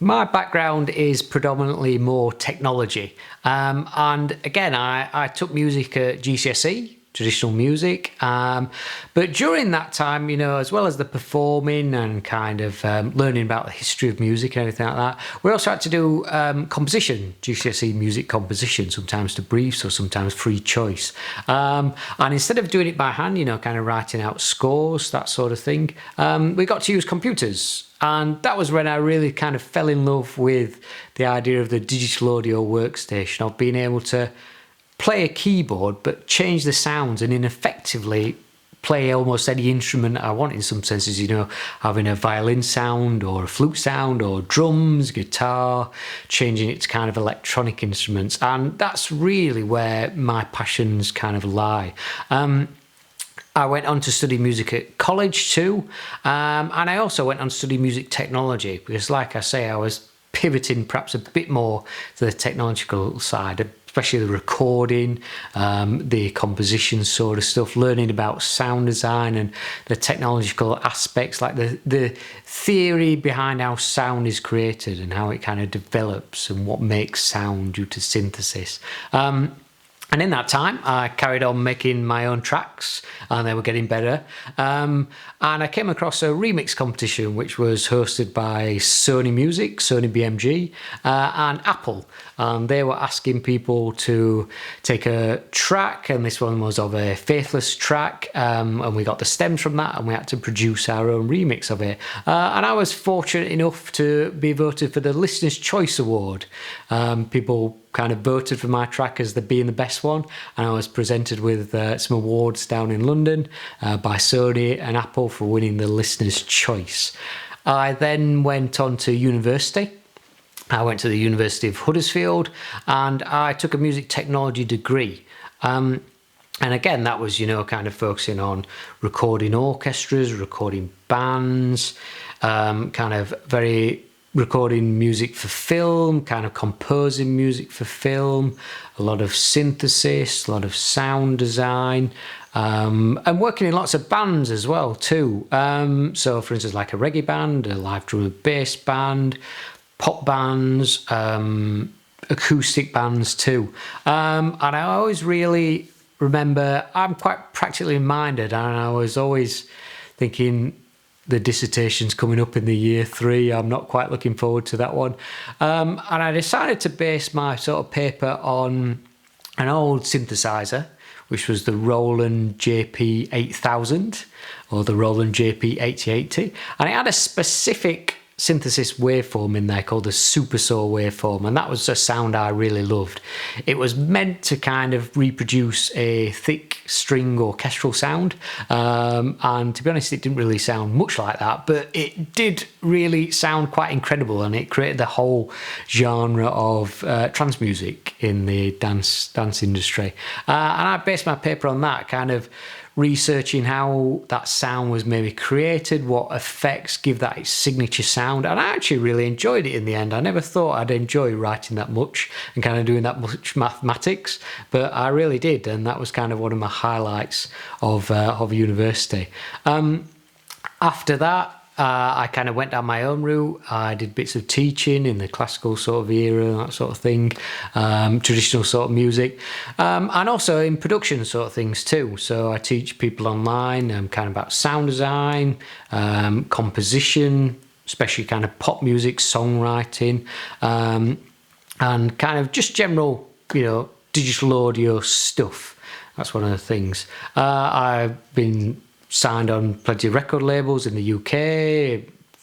My background is predominantly more technology. And again, I took music at GCSE, traditional music. But during that time, as well as the performing and kind of learning about the history of music and everything like that, we also had to do composition, GCSE music composition, sometimes to briefs or sometimes free choice. And instead of doing it by hand, kind of writing out scores, that sort of thing, we got to use computers. And that was when I really kind of fell in love with the idea of the digital audio workstation, of being able to play a keyboard but change the sounds and effectively play almost any instrument I want in some senses, having a violin sound or a flute sound or drums, guitar, changing it to kind of electronic instruments. And that's really where my passions kind of lie. I went on to study music at college too, and I also went on to study music technology because, like I say, I was pivoting perhaps a bit more to the technological side, especially the recording, the composition sort of stuff, learning about sound design and the technological aspects, like the theory behind how sound is created and how it kind of develops and what makes sound due to synthesis. And in that time, I carried on making my own tracks, and they were getting better. And I came across a remix competition, which was hosted by Sony Music, Sony BMG, and Apple. And they were asking people to take a track, and this one was of a Faithless track, and we got the stems from that, and we had to produce our own remix of it. And I was fortunate enough to be voted for the Listener's Choice Award. People kind of voted for my track as being the best one, and I was presented with some awards down in London by Sony and Apple for winning the Listener's Choice. I then went on to university. I went to the University of Huddersfield and I took a music technology degree. And again, that was, kind of focusing on recording orchestras, recording bands, kind of very recording music for film, kind of composing music for film, a lot of synthesis, a lot of sound design, and working in lots of bands as well too. So for instance, like a reggae band, a live drum and bass band, pop bands, acoustic bands too. And I always really remember, I'm quite practically minded, and I was always thinking, the dissertation's coming up in the year 3. I'm not quite looking forward to that one. And I decided to base my sort of paper on an old synthesizer, which was the Roland JP 8000 or the Roland JP 8080. And it had a specific synthesis waveform in there called the Supersaw waveform, and that was a sound I really loved. It was meant to kind of reproduce a thick string orchestral sound, and to be honest, it didn't really sound much like that, but it did really sound quite incredible, and it created the whole genre of trance music in the dance industry. And I based my paper on that, kind of researching how that sound was maybe created, what effects give that its signature sound, and I actually really enjoyed it in the end. I never thought I'd enjoy writing that much and kind of doing that much mathematics, but I really did, and that was kind of one of my highlights of university. After that, I kind of went down my own route. I did bits of teaching in the classical sort of era, that sort of thing, traditional sort of music, and also in production sort of things too. So I teach people online, kind of about sound design, composition, especially kind of pop music, songwriting, and kind of just general, digital audio stuff. That's one of the things. I've been signed on plenty of record labels in the UK,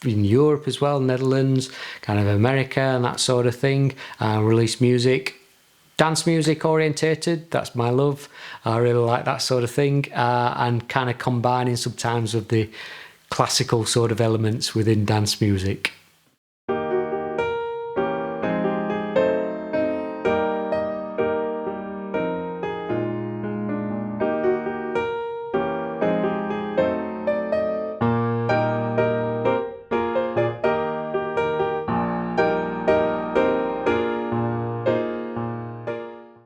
in Europe as well, Netherlands, kind of America and that sort of thing. Release music, dance music orientated, that's my love. I really like that sort of thing, and kind of combining sometimes of the classical sort of elements within dance music.